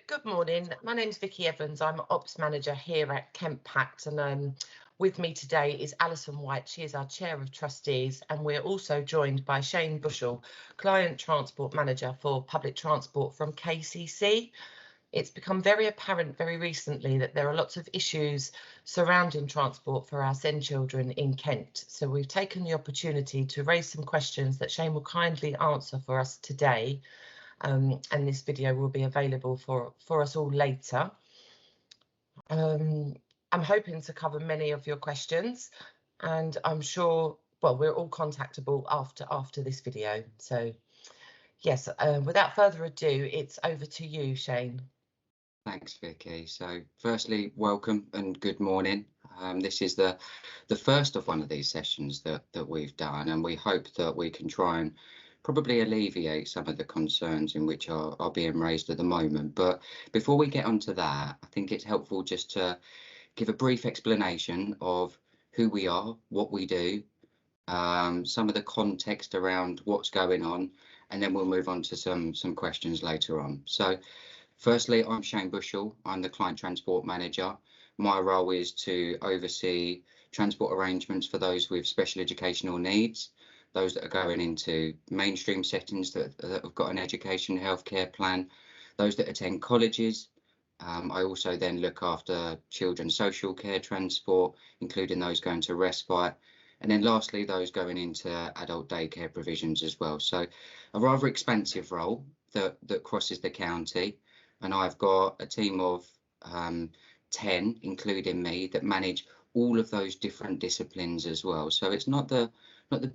Good morning. My name's Vicky Evans. I'm Ops Manager here at Kent Pact, and with me today is Alison White. She is our Chair of Trustees, and we're also joined by Shane Bushell, Client Transport Manager for Public Transport from KCC. It's become very apparent very recently that there are lots of issues surrounding transport for our SEND children in Kent. So we've taken the opportunity to raise some questions that Shane will kindly answer for us today. And this video will be available for us all later. I'm hoping to cover many of your questions, and I'm sure, well, we're all contactable after this video. So yes, without further ado, it's over to you, Shane. Thanks, Vicky. So firstly, welcome and good morning. This is the first of one of these sessions that we've done, and we hope that we can try and probably alleviate some of the concerns in which are being raised at the moment. But before we get onto that, I think it's helpful just to give a brief explanation of who we are, what we do, some of the context around what's going on, and then we'll move on to some questions later on. So firstly, I'm Shane Bushell. I'm the Client Transport Manager. My role is to oversee transport arrangements for those with special educational needs, those that are going into mainstream settings that have got an education healthcare plan, those that attend colleges. I also then look after children's social care transport, including those going to respite. And then lastly, those going into adult daycare provisions as well. So a rather expansive role that crosses the county. And I've got a team of 10, including me, that manage all of those different disciplines as well. So it's not the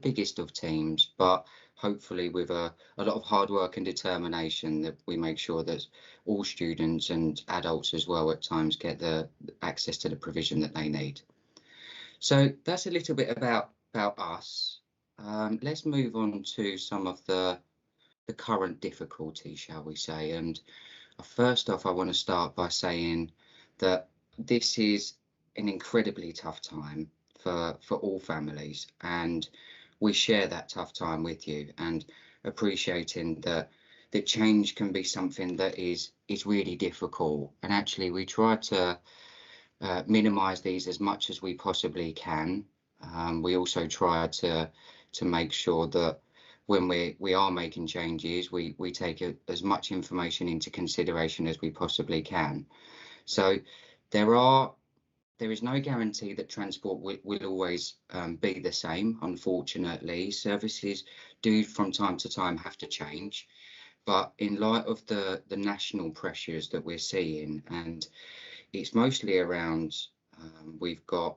biggest of teams, but hopefully with a lot of hard work and determination that we make sure that all students and adults as well at times get the access to the provision that they need. So that's a little bit about us. Let's move on to some of the current difficulties, shall we say. And first off, I want to start by saying that this is an incredibly tough time for all families, and we share that tough time with you, and appreciating that change can be something that is really difficult. And actually we try to minimize these as much as we possibly can. We also try to make sure that when we are making changes, we take as much information into consideration as we possibly can. So there is no guarantee that transport will always be the same. Unfortunately, services do from time to time have to change. But in light of the national pressures that we're seeing, and it's mostly around, we've got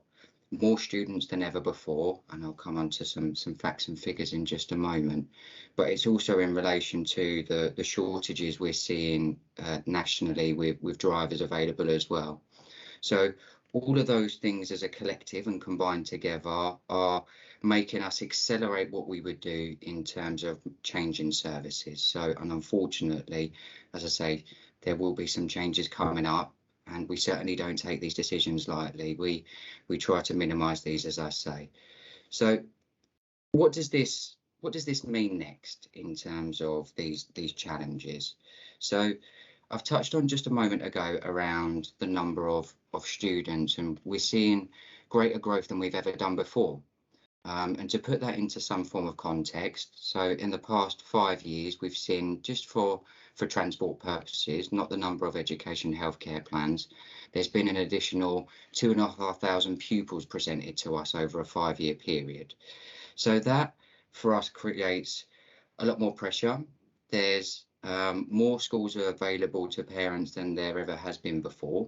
more students than ever before, and I'll come on to some facts and figures in just a moment, but it's also in relation to the shortages we're seeing nationally with drivers available as well. So all of those things as a collective and combined together are making us accelerate what we would do in terms of changing services. So, and unfortunately, as I say, there will be some changes coming up, and we certainly don't take these decisions lightly. We try to minimise these, as I say. So what does this mean next in terms of these challenges? So I've touched on just a moment ago around the number of students, and we're seeing greater growth than we've ever done before. And to put that into some form of context, so in the past 5 years, we've seen, just for transport purposes, not the number of education healthcare plans, there's been an additional 2,500 pupils presented to us over a 5-year period. So that for us creates a lot more pressure. There's more schools are available to parents than there ever has been before,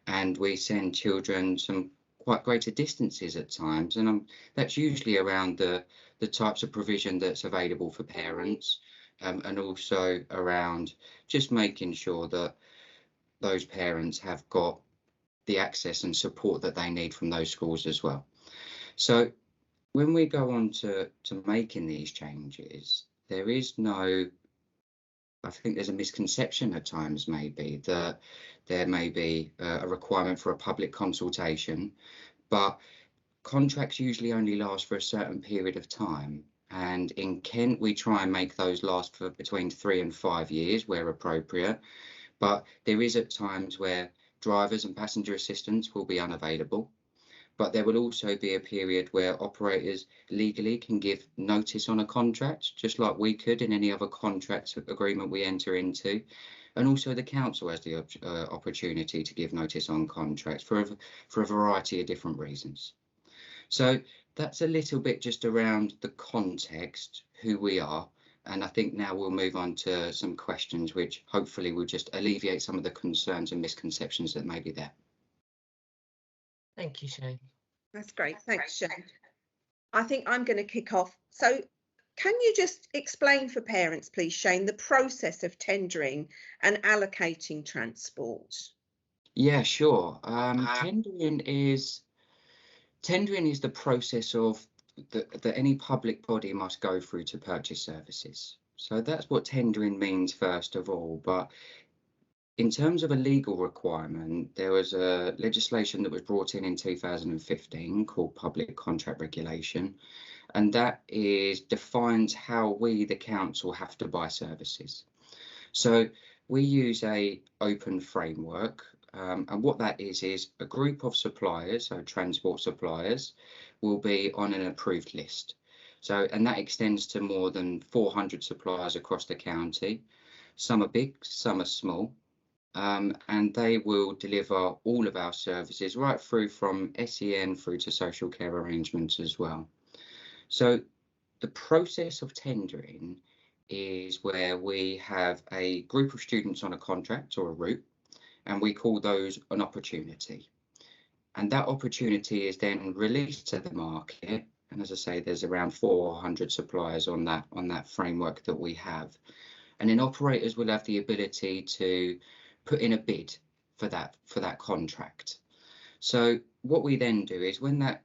and we send children some quite greater distances at times, and that's usually around the types of provision that's available for parents, and also around just making sure that those parents have got the access and support that they need from those schools as well. So when we go on to making these changes, there is no, I think there's a misconception at times maybe that there may be a requirement for a public consultation, but contracts usually only last for a certain period of time. And in Kent, we try and make those last for between 3 and 5 years where appropriate. But there is at times where drivers and passenger assistants will be unavailable. But there will also be a period where operators legally can give notice on a contract, just like we could in any other contract agreement we enter into. And also the council has the opportunity to give notice on contracts for a variety of different reasons. So that's a little bit just around the context, who we are. And I think now we'll move on to some questions which hopefully will just alleviate some of the concerns and misconceptions that may be there. Thank you, Shane. That's great. Thanks, Shane. I think I'm going to kick off. So can you just explain for parents, please, Shane, the process of tendering and allocating transport? Yeah, sure. Tendering is the process of that any public body must go through to purchase services. So that's what tendering means first of all. But in terms of a legal requirement, there was a legislation that was brought in 2015 called Public Contract Regulation, and that defines how we, the council, have to buy services. So we use a open framework, and what that is a group of suppliers, so transport suppliers, will be on an approved list. So, and that extends to more than 400 suppliers across the county. Some are big, some are small. And they will deliver all of our services right through from SEN through to social care arrangements as well. So the process of tendering is where we have a group of students on a contract or a route, and we call those an opportunity. And that opportunity is then released to the market. And as I say, there's around 400 suppliers on that framework that we have. And then operators will have the ability to put in a bid for that contract. So what we then do is when that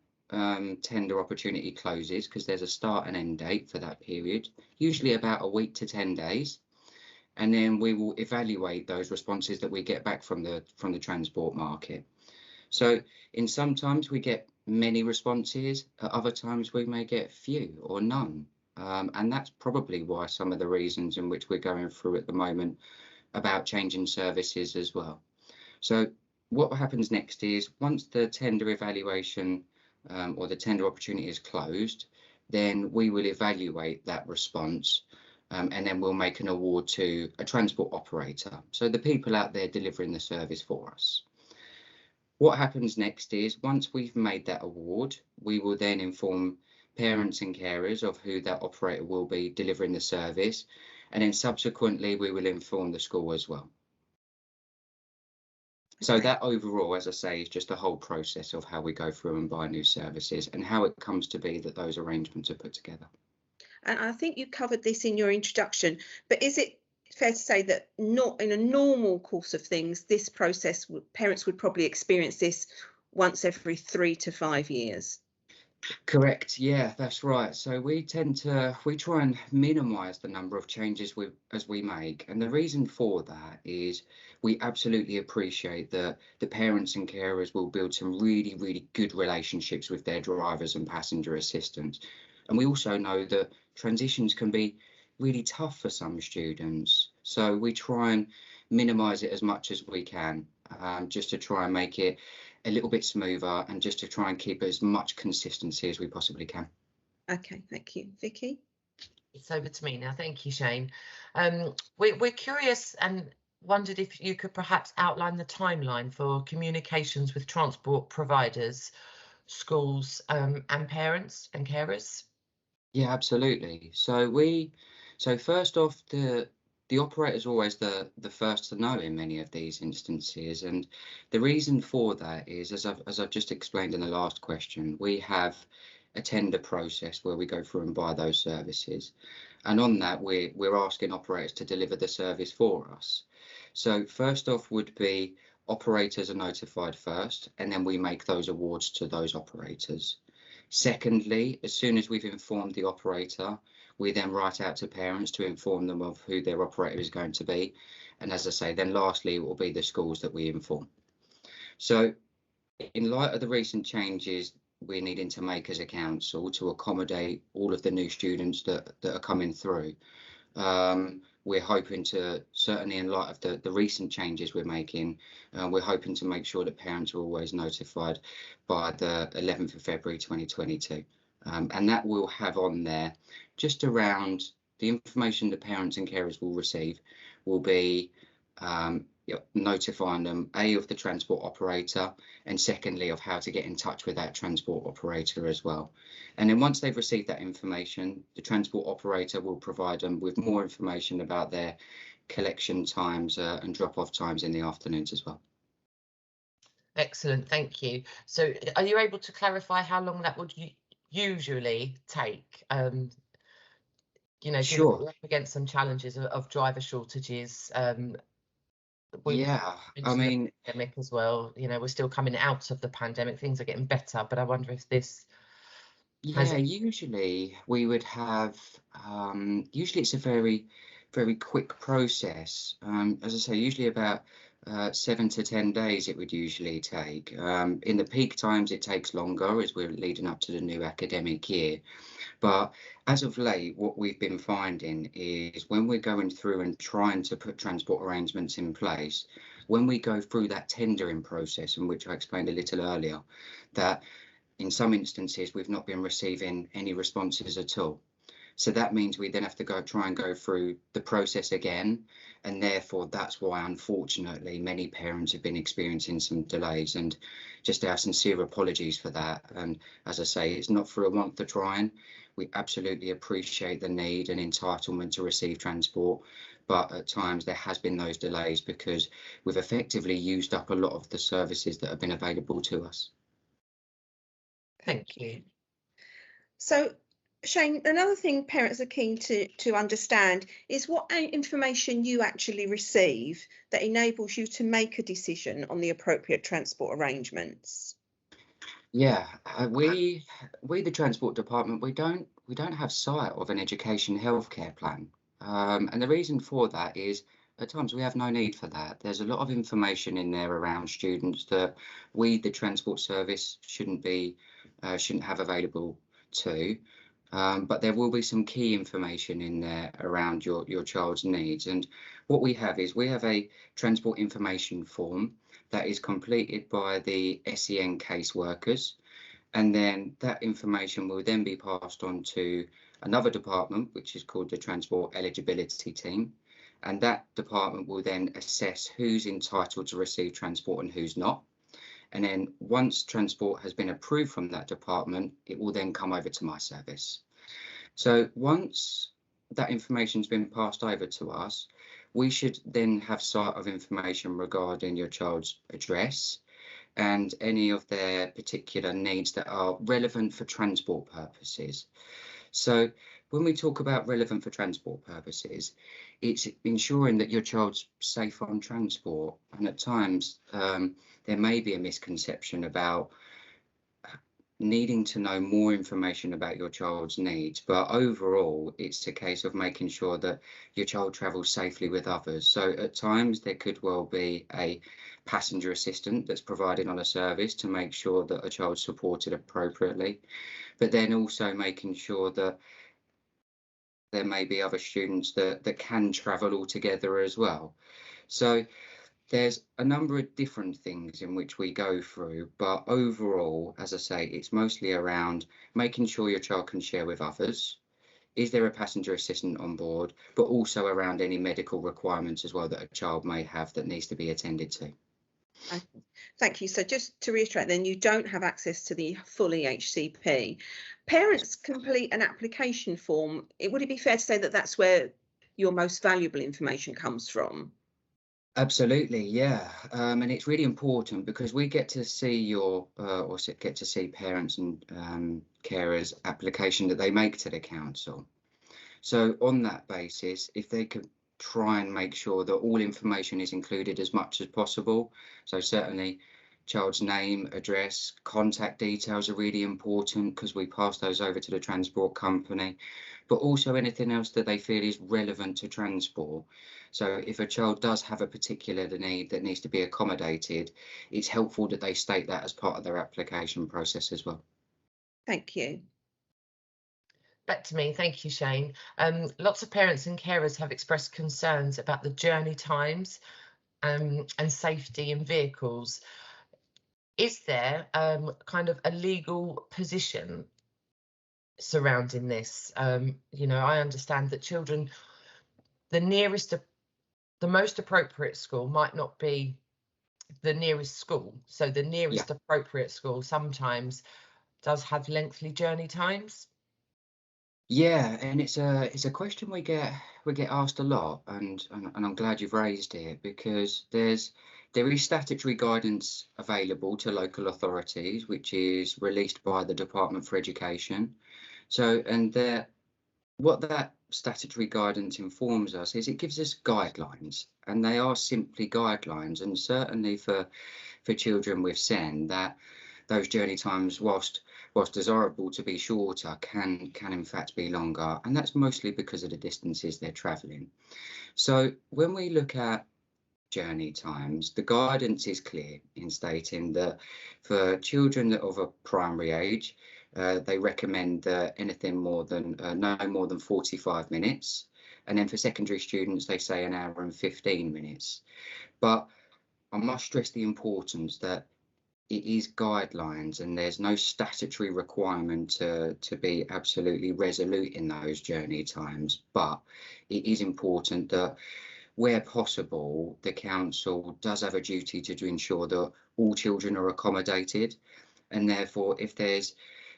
tender opportunity closes, because there's a start and end date for that period, usually about a week to 10 days, and then we will evaluate those responses that we get back from the transport market. So in some times we get many responses, at other times we may get few or none. And that's probably why some of the reasons in which we're going through at the moment about changing services as well. So what happens next is once the tender evaluation or the tender opportunity is closed, then we will evaluate that response and then we'll make an award to a transport operator. So the people out there delivering the service for us. What happens next is once we've made that award, we will then inform parents and carers of who that operator will be delivering the service. And then subsequently, we will inform the school as well. So that overall, as I say, is just the whole process of how we go through and buy new services and how it comes to be that those arrangements are put together. And I think you covered this in your introduction, but is it fair to say that not in a normal course of things, this process, parents would probably experience this once every 3 to 5 years? Correct. Yeah, that's right. So we try and minimise the number of changes as we make. And the reason for that is we absolutely appreciate that the parents and carers will build some really, really good relationships with their drivers and passenger assistants. And we also know that transitions can be really tough for some students. So we try and minimise it as much as we can, just to try and make it a little bit smoother and just to try and keep as much consistency as we possibly can. Okay, thank you. Vicky? It's over to me now. Thank you, Shane. We're curious and wondered if you could perhaps outline the timeline for communications with transport providers, schools, and parents and carers. Yeah, absolutely. So first off, the operator is always the first to know in many of these instances, and the reason for that is, as I've just explained in the last question, we have a tender process where we go through and buy those services, and on that we're asking operators to deliver the service for us. So first off would be operators are notified first, and then we make those awards to those operators. Secondly, as soon as we've informed the operator, we then write out to parents to inform them of who their operator is going to be. And as I say, then lastly, it will be the schools that we inform. So in light of the recent changes we're needing to make as a council to accommodate all of the new students that are coming through, we're hoping to, certainly in light of the recent changes we're making, we're hoping to make sure that parents are always notified by the 11th of February 2022. And that will have on there just around the information that parents and carers will receive will be notifying them, A, of the transport operator, and secondly, of how to get in touch with that transport operator as well. And then once they've received that information, the transport operator will provide them with more information about their collection times and drop-off times in the afternoons as well. Excellent, thank you. So are you able to clarify how long that would usually take? You know, Sure. given we're up against some challenges of driver shortages. Yeah, I mean, pandemic as well. You know, we're still coming out of the pandemic. Things are getting better, but I wonder if this. Yeah, usually we would have. Usually it's a very, very quick process. As I say, usually about 7 to 10 days it would usually take. In the peak times it takes longer as we're leading up to the new academic year. But as of late, what we've been finding is when we're going through and trying to put transport arrangements in place, when we go through that tendering process, in which I explained a little earlier, that in some instances we've not been receiving any responses at all. So that means we then have to try and go through the process again. And therefore, that's why, unfortunately, many parents have been experiencing some delays, and just our sincere apologies for that. And as I say, it's not for a want of trying. We absolutely appreciate the need and entitlement to receive transport. But at times there has been those delays because we've effectively used up a lot of the services that have been available to us. Thank you. So, Shane, another thing parents are keen to understand is what information you actually receive that enables you to make a decision on the appropriate transport arrangements. Yeah, we the transport department, we don't have sight of an education healthcare plan, and the reason for that is at times we have no need for that. There's a lot of information in there around students that we, the transport service, shouldn't have available to. But there will be some key information in there around your child's needs. And what we have is we have a transport information form that is completed by the SEN caseworkers. And then that information will then be passed on to another department, which is called the Transport Eligibility Team. And that department will then assess who's entitled to receive transport and who's not. And then once transport has been approved from that department, it will then come over to my service. So once that information's been passed over to us, we should then have sight of information regarding your child's address and any of their particular needs that are relevant for transport purposes. So when we talk about relevant for transport purposes, it's ensuring that your child's safe on transport. And at times there may be a misconception about needing to know more information about your child's needs, but overall it's a case of making sure that your child travels safely with others. So at times there could well be a passenger assistant that's provided on a service to make sure that a child's supported appropriately, but then also making sure that there may be other students that can travel all together as well. So there's a number of different things in which we go through, but overall, as I say, it's mostly around making sure your child can share with others. Is there a passenger assistant on board, but also around any medical requirements as well that a child may have that needs to be attended to. Thank you. So just to reiterate, then you don't have access to the full EHCP. Parents complete an application form. Would it be fair to say that that's where your most valuable information comes from? Absolutely, yeah, and it's really important because we get to see get to see parents and carers' application that they make to the council. So on that basis, if they could try and make sure that all information is included as much as possible, so certainly child's name, address, contact details are really important because we pass those over to the transport company, but also anything else that they feel is relevant to transport. So if a child does have a particular need that needs to be accommodated, it's helpful that they state that as part of their application process as well. Thank you. Back to me. Thank you, Shane. Lots of parents and carers have expressed concerns about the journey times and safety in vehicles. Is there kind of a legal position surrounding this? You know, I understand that children, the most appropriate school might not be the nearest school. So the nearest appropriate school sometimes does have lengthy journey times. Yeah, and it's a question we get asked a lot, and I'm glad you've raised it, because there is statutory guidance available to local authorities, which is released by the Department for Education. So, and what that statutory guidance informs us is it gives us guidelines, and they are simply guidelines, and certainly for children with SEN, that those journey times, whilst desirable to be shorter, can in fact be longer, and that's mostly because of the distances they're travelling. So when we look at journey times, the guidance is clear in stating that for children that of a primary age, they recommend anything more than no more than 45 minutes, and then for secondary students they say an hour and 15 minutes. But I must stress the importance that it is guidelines, and there's no statutory requirement to be absolutely resolute in those journey times. But it is important that where possible, the council does have a duty to ensure that all children are accommodated, and therefore if there's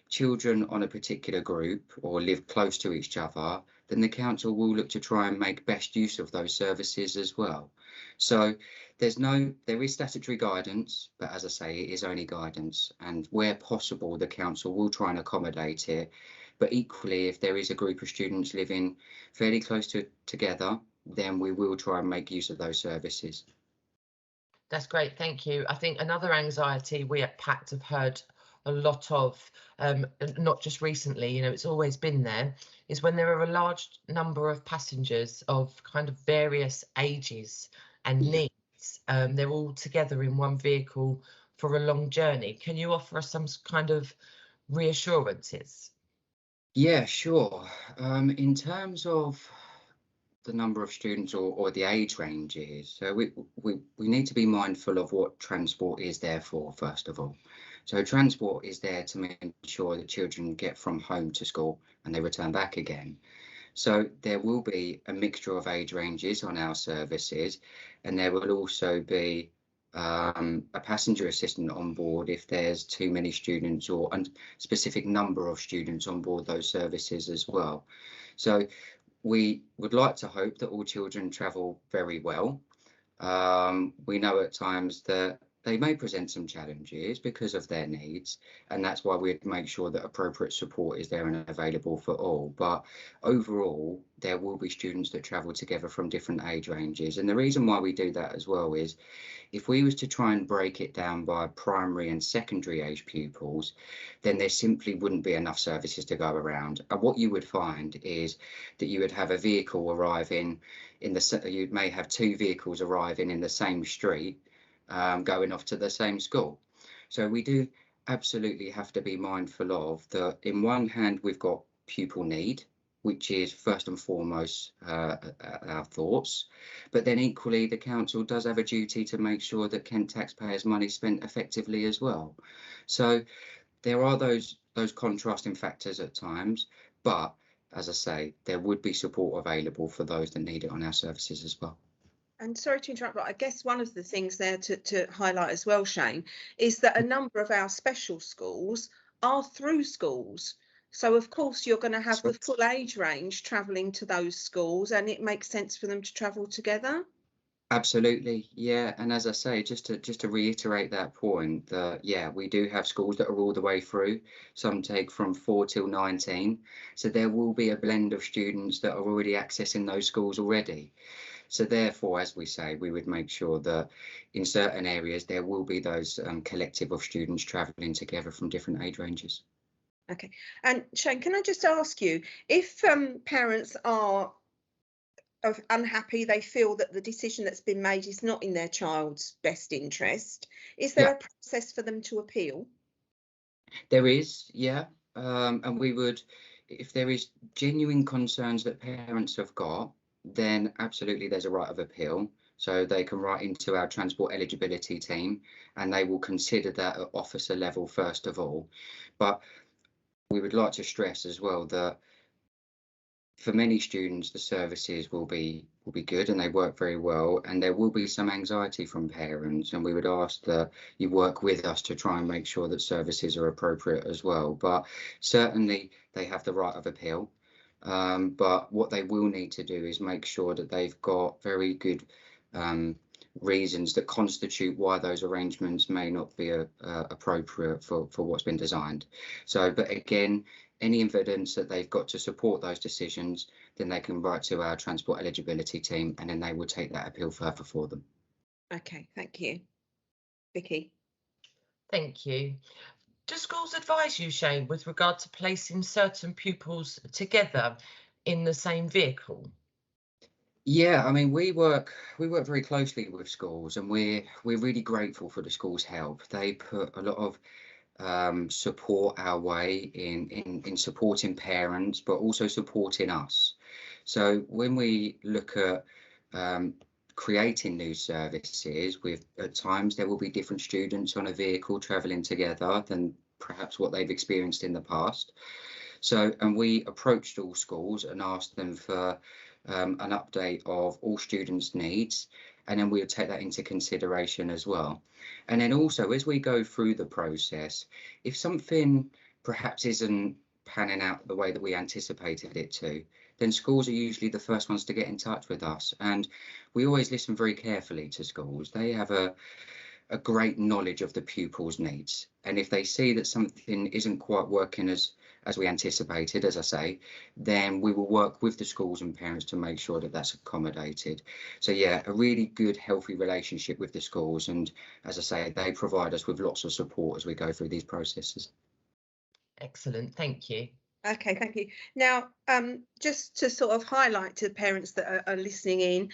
children on a particular group or live close to each other, then the council will look to try and make best use of those services as well. So there is statutory guidance, but as I say, it is only guidance, and where possible the council will try and accommodate it. But equally, if there is a group of students living fairly close together, then we will try and make use of those services. That's great, thank you. I think another anxiety we at Pact have heard a lot of, not just recently, you know, it's always been there, is when there are a large number of passengers of kind of various ages and needs. They're all together in one vehicle for a long journey. Can you offer us some kind of reassurances? Yeah, sure. In terms of the number of students or the age ranges, so we need to be mindful of what transport is there for, first of all. So transport is there to make sure that children get from home to school and they return back again. So there will be a mixture of age ranges on our services, and there will also be a passenger assistant on board if there's too many students or a specific number of students on board those services as well. So we would like to hope that all children travel very well. We know at times that they may present some challenges because of their needs, and that's why we'd make sure that appropriate support is there and available for all. But overall, there will be students that travel together from different age ranges, and the reason why we do that as well is if we was to try and break it down by primary and secondary age pupils, then there simply wouldn't be enough services to go around. And what you would find is that you would have a vehicle arriving you may have two vehicles arriving in the same street, going off to the same school. So we do absolutely have to be mindful of that. In one hand, we've got pupil need, which is first and foremost our thoughts, but then equally the council does have a duty to make sure that Kent taxpayers' money is spent effectively as well. So there are those contrasting factors at times, but as I say, there would be support available for those that need it on our services as well. And sorry to interrupt, but I guess one of the things there to highlight as well, Shane, is that a number of our special schools are through schools. So of course you're going to have the full age range travelling to those schools, and it makes sense for them to travel together. Absolutely, yeah. And as I say, just to reiterate that point, that yeah, we do have schools that are all the way through. Some take from 4 till 19. So there will be a blend of students that are already accessing those schools already. So therefore, as we say, we would make sure that in certain areas there will be those collective of students travelling together from different age ranges. Okay. And Shane, can I just ask you, if parents are unhappy, they feel that the decision that's been made is not in their child's best interest, is there a process for them to appeal? There is, yeah. And we would, if there is genuine concerns that parents have got, then absolutely there's a right of appeal. So they can write into our transport eligibility team and they will consider that at officer level first of all. But we would like to stress as well that for many students, the services will be good and they work very well, and there will be some anxiety from parents, and we would ask that you work with us to try and make sure that services are appropriate as well. But certainly they have the right of appeal. But what they will need to do is make sure that they've got very good reasons that constitute why those arrangements may not be appropriate for what's been designed. So, but again, any evidence that they've got to support those decisions, then they can write to our transport eligibility team, and then they will take that appeal further for them. Okay, thank you. Vicky. Thank you. Do schools advise you, Shane, with regard to placing certain pupils together in the same vehicle? Yeah, I mean, we work very closely with schools, and we're really grateful for the schools' help. They put a lot of support our way in supporting parents, but also supporting us. So when we look at creating new services, at times there will be different students on a vehicle travelling together than perhaps what they've experienced in the past. So, and we approached all schools and asked them for an update of all students' needs, and then we'll take that into consideration as well. And then also, as we go through the process, if something perhaps isn't panning out the way that we anticipated it to, then schools are usually the first ones to get in touch with us. And we always listen very carefully to schools. They have a great knowledge of the pupils' needs. And if they see that something isn't quite working as we anticipated, as I say, then we will work with the schools and parents to make sure that that's accommodated. So yeah, a really good, healthy relationship with the schools. And as I say, they provide us with lots of support as we go through these processes. Excellent, thank you. Okay, thank you. Now, just to sort of highlight to the parents that are listening in,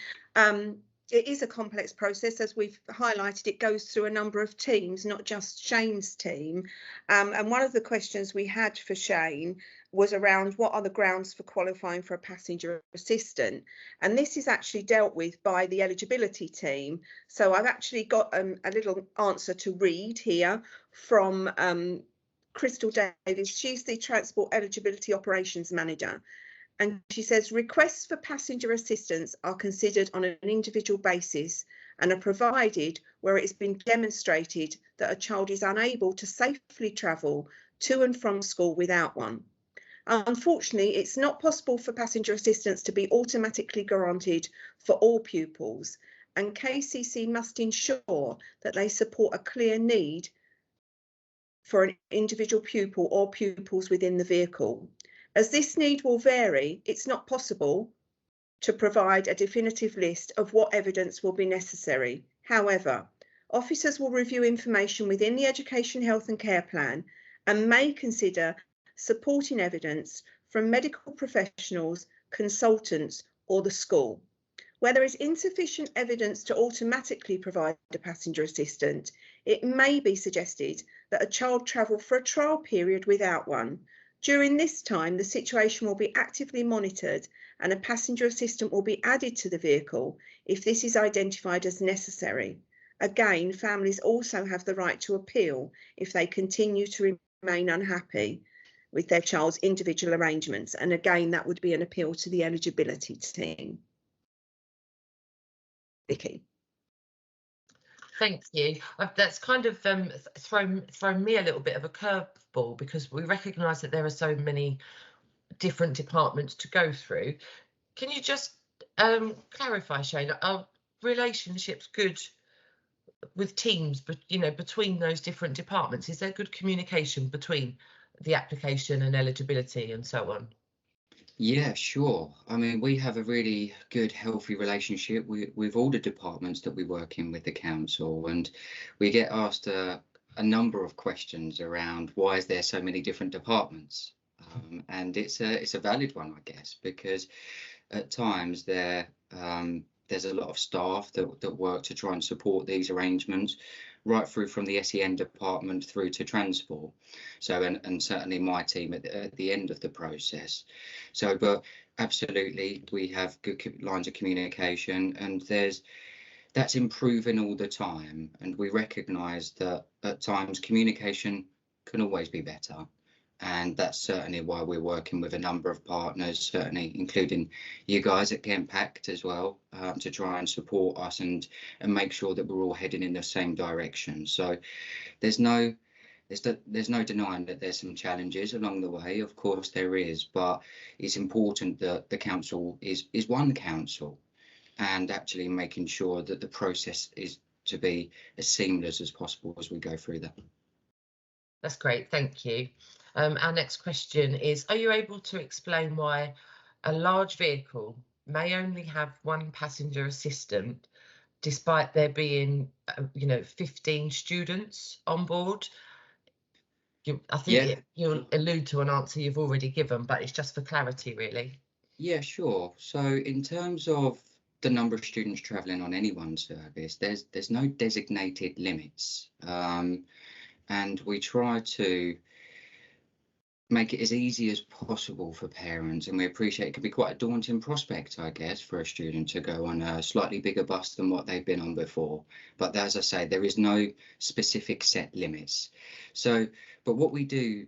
it is a complex process. As we've highlighted, it goes through a number of teams, not just Shane's team. And one of the questions we had for Shane was around what are the grounds for qualifying for a passenger assistant. And this is actually dealt with by the eligibility team. So I've actually got a little answer to read here from Crystal Davis. She's the Transport Eligibility Operations Manager. And she says requests for passenger assistance are considered on an individual basis and are provided where it has been demonstrated that a child is unable to safely travel to and from school without one. Unfortunately, it's not possible for passenger assistance to be automatically granted for all pupils, and KCC must ensure that they support a clear need for an individual pupil or pupils within the vehicle. As this need will vary, it's not possible to provide a definitive list of what evidence will be necessary. However, officers will review information within the Education, Health and Care Plan and may consider supporting evidence from medical professionals, consultants or the school. Where there is insufficient evidence to automatically provide a passenger assistant, it may be suggested that a child travel for a trial period without one. During this time, the situation will be actively monitored and a passenger assistant will be added to the vehicle if this is identified as necessary. Again, families also have the right to appeal if they continue to remain unhappy with their child's individual arrangements. And again, that would be an appeal to the eligibility team. Vicky. Thank you. That's kind of thrown me a little bit of a curveball because we recognise that there are so many different departments to go through. Can you just clarify, Shane? Are relationships good with teams, but between those different departments? Is there good communication between the application and eligibility and so on? Yeah, sure. I mean, we have a really good, healthy relationship with all the departments that we work in with the council, and we get asked a number of questions around why is there so many different departments, and it's a valid one, I guess, because at times there there's a lot of staff that work to try and support these arrangements, right through from the SEN department through to transport. So, and certainly my team at the end of the process. So, but absolutely, we have good lines of communication, and that's improving all the time. And we recognise that at times communication can always be better. And that's certainly why we're working with a number of partners, certainly including you guys at Pact as well, to try and support us and make sure that we're all heading in the same direction. So there's no denying that there's some challenges along the way. Of course there is, but it's important that the council is one council, and actually making sure that the process is to be as seamless as possible as we go through that. That's great, thank you. Our next question is, are you able to explain why a large vehicle may only have one passenger assistant despite there being 15 students on board? I think you'll allude to an answer you've already given, but it's just for clarity really. Yeah, sure. So in terms of the number of students travelling on any one service, there's no designated limits, and we try to make it as easy as possible for parents, and we appreciate it can be quite a daunting prospect, I guess, for a student to go on a slightly bigger bus than what they've been on before. But as I say, there is no specific set limits. So, but what we do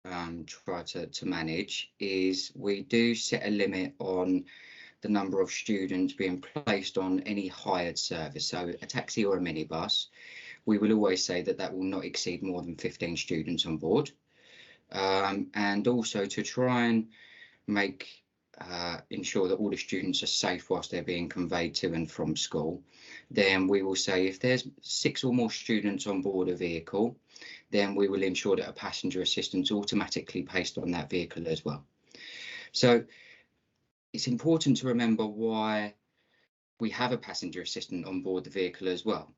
try to manage is we do set a limit on the number of students being placed on any hired service, so a taxi or a minibus. We will always say that will not exceed more than 15 students on board. And also to try and ensure that all the students are safe whilst they're being conveyed to and from school, then we will say if there's 6 or more students on board a vehicle, then we will ensure that a passenger assistant is automatically placed on that vehicle as well. So it's important to remember why we have a passenger assistant on board the vehicle as well.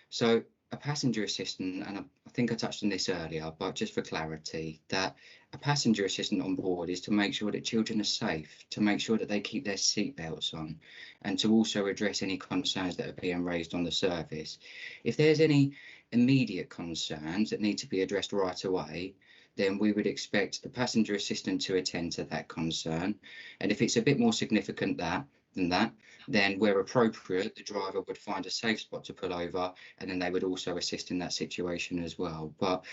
So a passenger assistant, and I think I touched on this earlier, but just for clarity, that a passenger assistant on board is to make sure that children are safe, to make sure that they keep their seatbelts on, and to also address any concerns that are being raised on the service. If there's any immediate concerns that need to be addressed right away, then we would expect the passenger assistant to attend to that concern. And if it's a bit more significant than that, then where appropriate, the driver would find a safe spot to pull over, and then they would also assist in that situation as well. But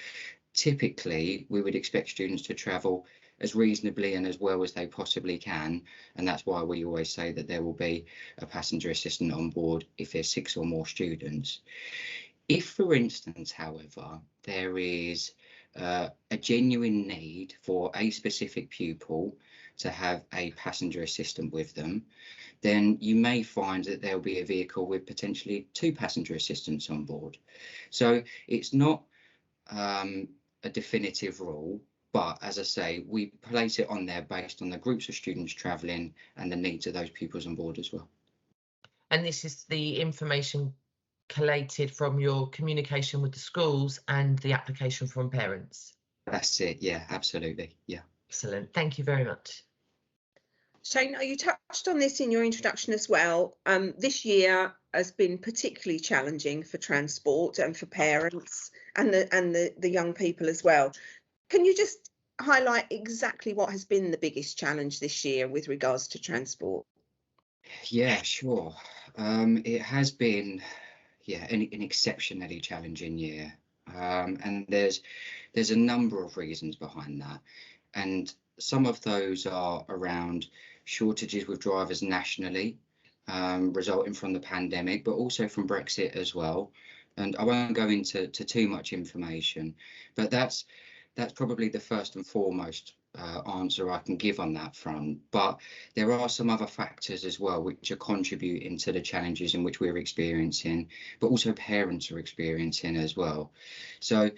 typically, we would expect students to travel as reasonably and as well as they possibly can, and that's why we always say that there will be a passenger assistant on board if there's 6 or more students. If, for instance, however, there is a genuine need for a specific pupil to have a passenger assistant with them, then you may find that there'll be a vehicle with potentially 2 passenger assistants on board. So it's not a definitive rule, but as I say, we place it on there based on the groups of students travelling and the needs of those pupils on board as well. And this is the information collated from your communication with the schools and the application from parents? That's it, yeah, absolutely, yeah. Excellent, thank you very much. Shane, you touched on this in your introduction as well. This year has been particularly challenging for transport and for parents and the young people as well. Can you just highlight exactly what has been the biggest challenge this year with regards to transport? Yeah, sure. It has been, an exceptionally challenging year, and there's a number of reasons behind that, and some of those are around shortages with drivers nationally, resulting from the pandemic, but also from Brexit as well. And I won't go into too much information, but that's probably the first and foremost answer I can give on that front. But there are some other factors as well which are contributing to the challenges in which we're experiencing, but also parents are experiencing as well. So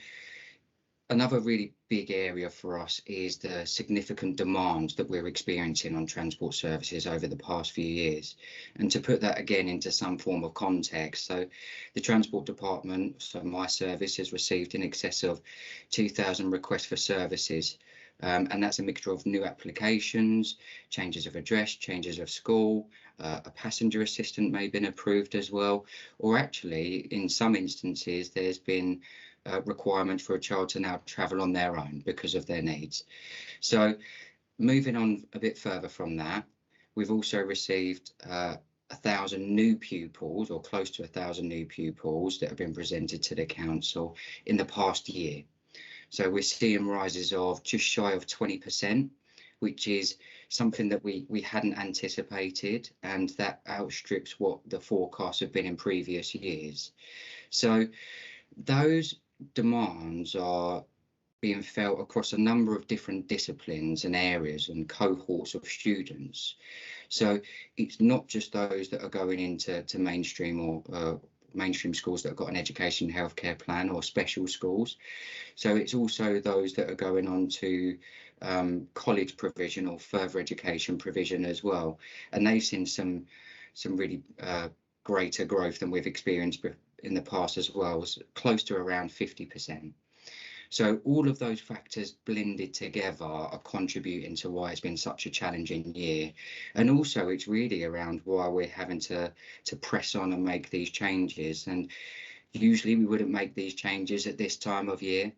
another really big area for us is the significant demand that we're experiencing on transport services over the past few years. And to put that again into some form of context, so the Transport Department, so my service, has received in excess of 2,000 requests for services And that's a mixture of new applications, changes of address, changes of school, a passenger assistant may have been approved as well, or actually in some instances there's been requirement for a child to now travel on their own because of their needs. So moving on a bit further from that, we've also received 1,000 new pupils, or close to 1,000 new pupils that have been presented to the council in the past year. So we're seeing rises of just shy of 20%, which is something that we hadn't anticipated, and that outstrips what the forecasts have been in previous years. So those demands are being felt across a number of different disciplines and areas and cohorts of students. So it's not just those that are going into mainstream or mainstream schools that have got an education and healthcare plan, or special schools. So it's also those that are going on to college provision or further education provision as well. And they've seen some really greater growth than we've experienced in the past as well, close to around 50%. So all of those factors blended together are contributing to why it's been such a challenging year. And also it's really around why we're having to press on and make these changes. And usually we wouldn't make these changes at this time of year.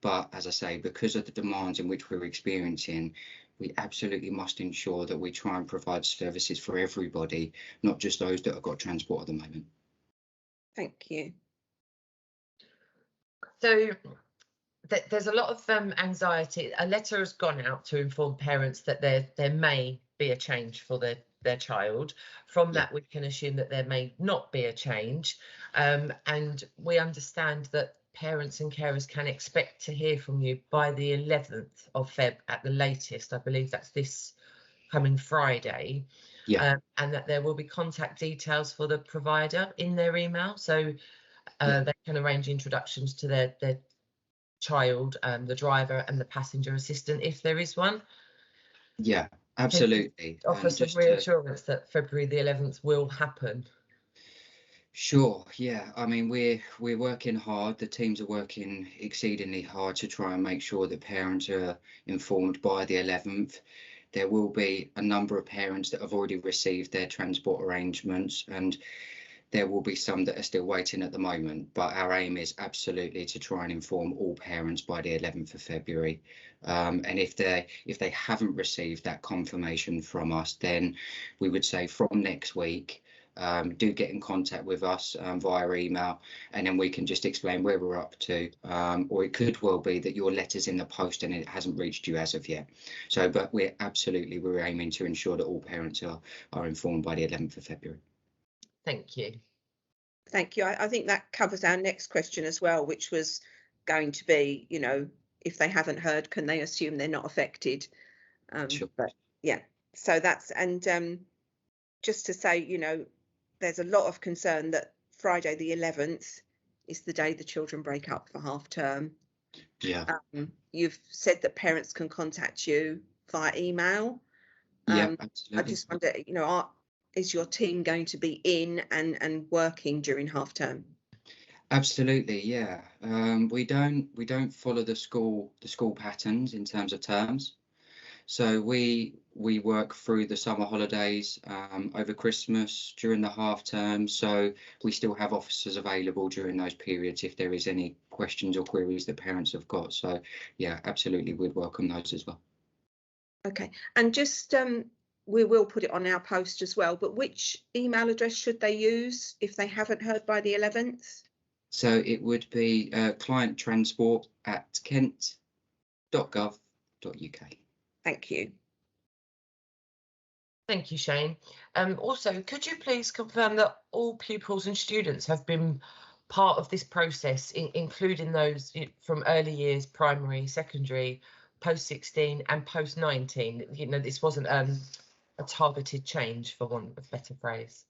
But as I say, because of the demands in which we're experiencing, we absolutely must ensure that we try and provide services for everybody, not just those that have got transport at the moment. Thank you. So there's a lot of anxiety. A letter has gone out to inform parents that there may be a change for their child. From that, we can assume that there may not be a change. And we understand that parents and carers can expect to hear from you by the 11th of Feb at the latest. I believe that's this coming Friday. Yeah. And that there will be contact details for the provider in their email. So they can arrange introductions to their child, the driver and the passenger assistant, if there is one. Yeah, absolutely. Offer some reassurance that February the 11th will happen. Sure, yeah. I mean, we're working hard. The teams are working exceedingly hard to try and make sure that parents are informed by the 11th. There will be a number of parents that have already received their transport arrangements, and there will be some that are still waiting at the moment, but our aim is absolutely to try and inform all parents by the 11th of February. And if they haven't received that confirmation from us, then we would say from next week, do get in contact with us via email, and then we can just explain where we're up to. Or it could well be that your letter's in the post and it hasn't reached you as of yet. So, but we're aiming to ensure that all parents are informed by the 11th of February. Thank you. Thank you. I think that covers our next question as well, which was going to be, if they haven't heard, can they assume they're not affected? Sure. But yeah, so that's, and just to say, there's a lot of concern that Friday the 11th is the day the children break up for half term. Yeah. You've said that parents can contact you via email. Yeah, absolutely. I just wonder, is your team going to be in and working during half term? Absolutely, yeah. We don't follow the school patterns in terms of terms. So we work through the summer holidays, over Christmas, during the half term. So we still have officers available during those periods if there is any questions or queries that parents have got. So yeah, absolutely, we'd welcome those as well. Okay. And just we will put it on our post as well, but which email address should they use if they haven't heard by the 11th? So it would be clienttransport@kent.gov.uk. Thank you. Thank you, Shane. Also, could you please confirm that all pupils and students have been part of this process, including those from early years, primary, secondary, post-16 and post-19? This wasn't a targeted change, for want of a better phrase.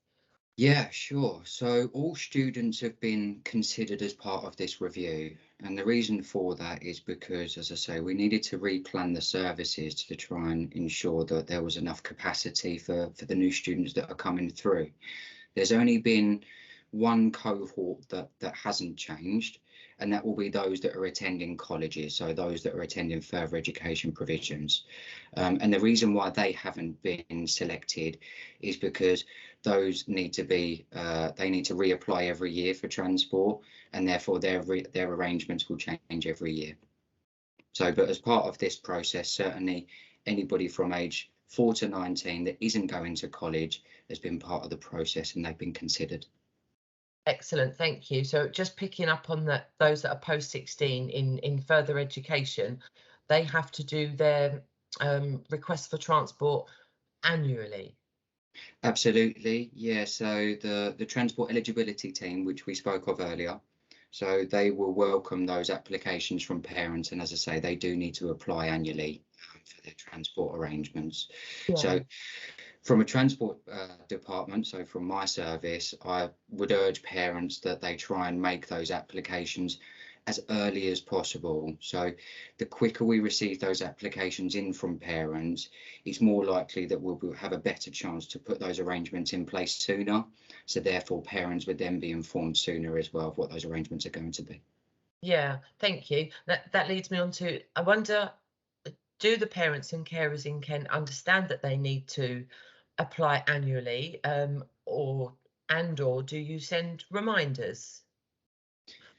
Yeah, sure. So all students have been considered as part of this review. And the reason for that is because, as I say, we needed to replan the services to try and ensure that there was enough capacity for the new students that are coming through. There's only been one cohort that hasn't changed, and that will be those that are attending colleges, so those that are attending further education provisions. And the reason why they haven't been selected is because those need to be, they need to reapply every year for transport, and therefore their arrangements will change every year. So, but as part of this process, certainly anybody from age 4 to 19 that isn't going to college has been part of the process and they've been considered. Excellent, thank you. So just picking up on that, those that are post 16 in further education, they have to do their request for transport annually. Absolutely, yeah. So the transport eligibility team, which we spoke of earlier, so they will welcome those applications from parents, and as I say, they do need to apply annually for their transport arrangements. Yeah. So from a transport department, so from my service, I would urge parents that they try and make those applications as early as possible. So the quicker we receive those applications in from parents, it's more likely that we'll have a better chance to put those arrangements in place sooner. So therefore parents would then be informed sooner as well of what those arrangements are going to be. Yeah, thank you. That leads me on to, I wonder, do the parents and carers in Kent understand that they need to apply annually, or do you send reminders?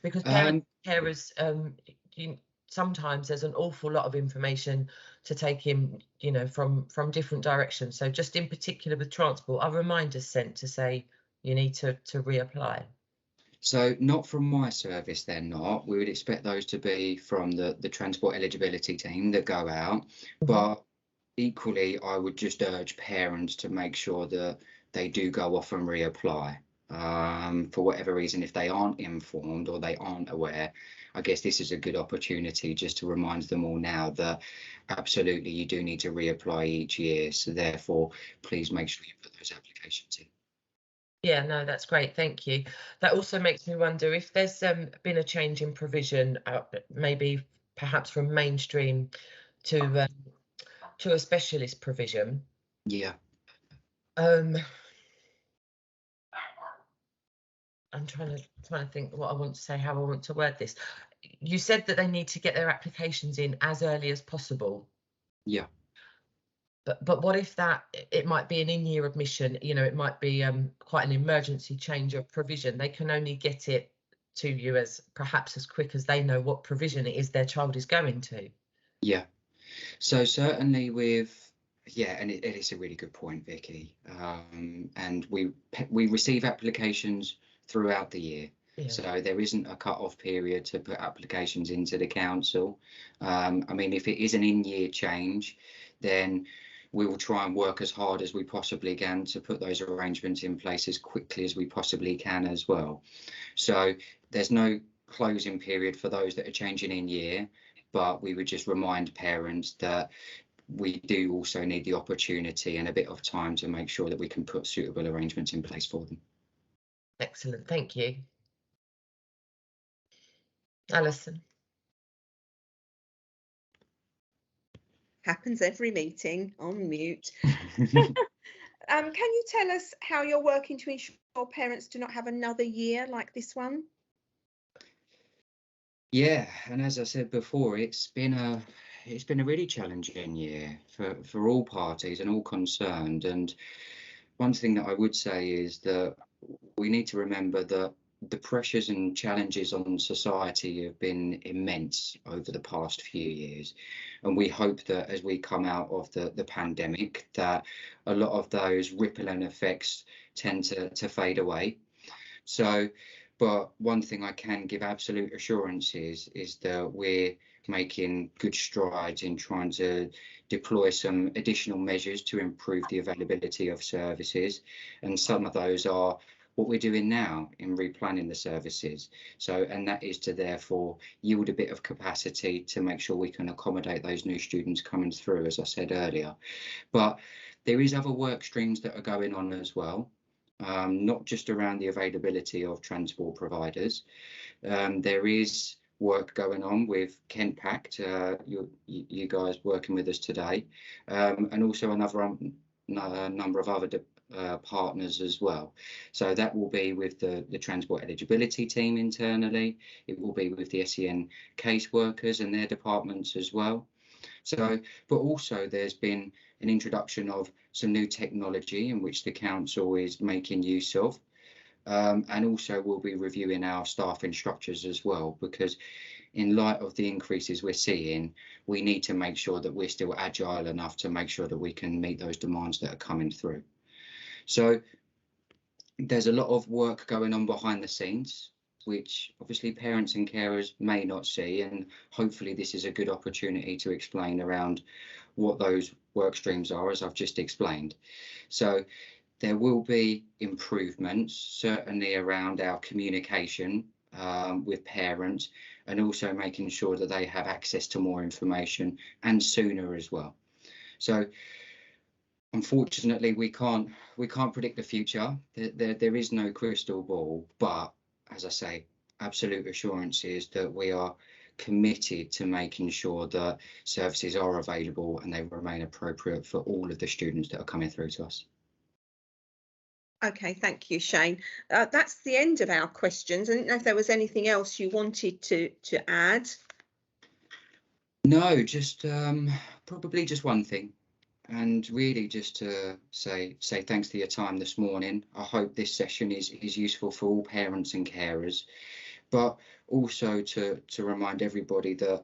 Because parents, carers, sometimes there's an awful lot of information to take in, you know, from different directions. So just in particular with transport, are reminders sent to say you need to reapply? So not from my service, they're not. We would expect those to be from the transport eligibility team that go out. But equally, I would just urge parents to make sure that they do go off and reapply. For whatever reason, if they aren't informed or they aren't aware, I guess this is a good opportunity just to remind them all now that absolutely you do need to reapply each year. So therefore, please make sure you put those applications in. Yeah, no, that's great. Thank you. That also makes me wonder if there's been a change in provision, maybe perhaps from mainstream to a specialist provision. Yeah. I'm trying to think what I want to say, how I want to word this. You said that they need to get their applications in as early as possible. Yeah. But what if it might be an in-year admission, you know, it might be quite an emergency change of provision. They can only get it to you as perhaps as quick as they know what provision it is their child is going to. Yeah. So certainly and it is a really good point, Vicky. And we receive applications throughout the year. Yeah. So there isn't a cut-off period to put applications into the council. I mean, if it is an in-year change, then we will try and work as hard as we possibly can to put those arrangements in place as quickly as we possibly can as well. So there's no closing period for those that are changing in year, but we would just remind parents that we do also need the opportunity and a bit of time to make sure that we can put suitable arrangements in place for them. Excellent, thank you. Alison. Happens every meeting, on mute. Can you tell us how you're working to ensure parents do not have another year like this one? Yeah, and as I said before, it's been a really challenging year for all parties and all concerned. And one thing that I would say is that we need to remember that the pressures and challenges on society have been immense over the past few years, and we hope that as we come out of the pandemic that a lot of those rippling effects tend to fade away. So, but one thing I can give absolute assurance is that we're making good strides in trying to deploy some additional measures to improve the availability of services, and some of those are what we're doing now in replanning the services. So, and that is to therefore yield a bit of capacity to make sure we can accommodate those new students coming through, as I said earlier. But there is other work streams that are going on as well, not just around the availability of transport providers. There is work going on with Kent Pact, you guys working with us today, and also another number of other partners as well. So that will be with the transport eligibility team internally. It will be with the SEN caseworkers and their departments as well. So, but also there's been an introduction of some new technology in which the council is making use of. And also we'll be reviewing our staffing structures as well, because in light of the increases we're seeing, we need to make sure that we're still agile enough to make sure that we can meet those demands that are coming through. So there's a lot of work going on behind the scenes, which obviously parents and carers may not see, and hopefully this is a good opportunity to explain around what those work streams are, as I've just explained. So there will be improvements, certainly around our communication with parents, and also making sure that they have access to more information and sooner as well. So unfortunately, we can't predict the future. There is no crystal ball, but as I say, absolute assurance is that we are committed to making sure that services are available and they remain appropriate for all of the students that are coming through to us. Okay, thank you, Shane. That's the end of our questions. I didn't know if there was anything else you wanted to add. No, just probably just one thing, and really just to say thanks for your time this morning. I hope this session is useful for all parents and carers, but also to remind everybody that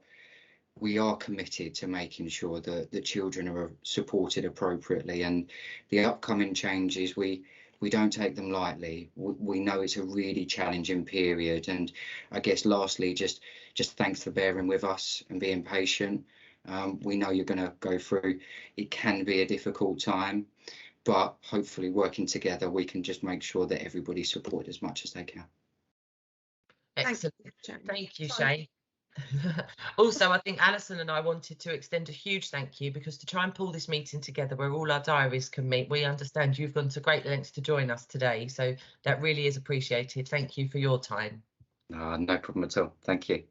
we are committed to making sure that the children are supported appropriately, and the upcoming changes, we don't take them lightly. We know it's a really challenging period, and I guess lastly, just thanks for bearing with us and being patient. We know you're going to go through, it can be a difficult time, but hopefully working together we can just make sure that everybody's supported as much as they can. Excellent. Thank you, Shane. Also, I think Alison and I wanted to extend a huge thank you, because to try and pull this meeting together where all our diaries can meet, we understand you've gone to great lengths to join us today, so that really is appreciated. Thank you for your time. No problem at all. Thank you.